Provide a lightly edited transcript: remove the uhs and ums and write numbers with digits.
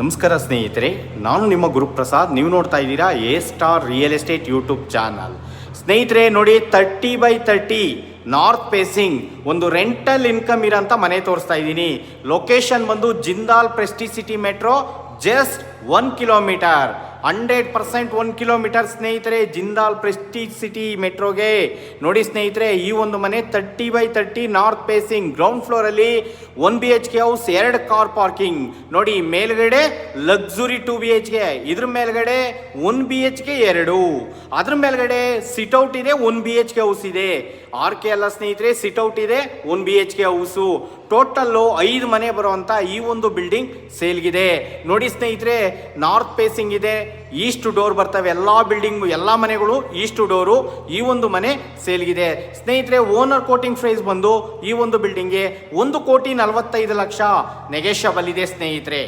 ನಮಸ್ಕಾರ ಸ್ನೇಹಿತರೆ, ನಾನು ನಿಮ್ಮ ಗುರುಪ್ರಸಾದ್. ನೀವು ನೋಡ್ತಾ ಇದ್ದೀರಾ A star real estate YouTube channel. ಸ್ನೇಹಿತರೆ ನೋಡಿ, 30/30 ನಾರ್ತ್ ಫೇಸಿಂಗ್ ಒಂದು ರೆಂಟಲ್ ಇನ್ಕಮ್ ಇರೋಂಥ ಮನೆ ತೋರಿಸ್ತಾ ಇದ್ದೀನಿ. ಲೊಕೇಶನ್ ಬಂದು Jindal Prestige city metro, just 1 kilometre, 100% 1 kilometre ಸ್ನೇಹಿತರೆ ಜಿಂದಾಲ್ ಪ್ರೆಸ್ಟೀಜ್ ಸಿಟಿ ಮೆಟ್ರೋಗೆ. ನೋಡಿ ಸ್ನೇಹಿತರೆ, ಈ ಒಂದು ಮನೆ 30/30 ನಾರ್ತ್ ಫೇಸಿಂಗ್, ಗ್ರೌಂಡ್ ಫ್ಲೋರಲ್ಲಿ 1 BHK ಹೌಸ್, 2 ಕಾರ್ ಪಾರ್ಕಿಂಗ್. ನೋಡಿ ಮೇಲ್ಗಡೆ ಲಕ್ಸುರಿ 2 BHK, ಇದ್ರ ಮೇಲ್ಗಡೆ 1 BHK 2, ಅದ್ರ ಮೇಲ್ಗಡೆ ಸಿಟ್ಔಟ್ ಇದೆ, 1 BHK ಹೌಸ್ ಇದೆ. RK ಅಲ್ಲ ಸ್ನೇಹಿತರೆ, ಸಿಟ್ಔಟ್ ಇದೆ, 1 BHK ಹೌಸು. ಟೋಟಲ್ಲು 5 ಮನೆ ಬರುವಂಥ ಈ ಒಂದು ಬಿಲ್ಡಿಂಗ್ ಸೇಲ್ಗಿದೆ. ನೋಡಿ ಸ್ನೇಹಿತರೆ, ನಾರ್ತ್ ಫೇಸಿಂಗ್ ಇದೆ, ಈಸ್ಟ್ ಡೋರ್ ಬರ್ತವೆ. ಎಲ್ಲ ಬಿಲ್ಡಿಂಗು, ಎಲ್ಲ ಮನೆಗಳು ಈಸ್ಟ್ ಡೋರು. ಈ ಒಂದು ಮನೆ ಸೇಲ್ಗಿದೆ ಸ್ನೇಹಿತರೆ. ಓನರ್ ಕೋಟಿಂಗ್ ಪ್ರೈಸ್ ಬಂದು ಈ ಒಂದು ಬಿಲ್ಡಿಂಗ್ಗೆ 1,45,00,000 ನೆಗೆಷಬಲ್ ಇದೆ ಸ್ನೇಹಿತರೆ.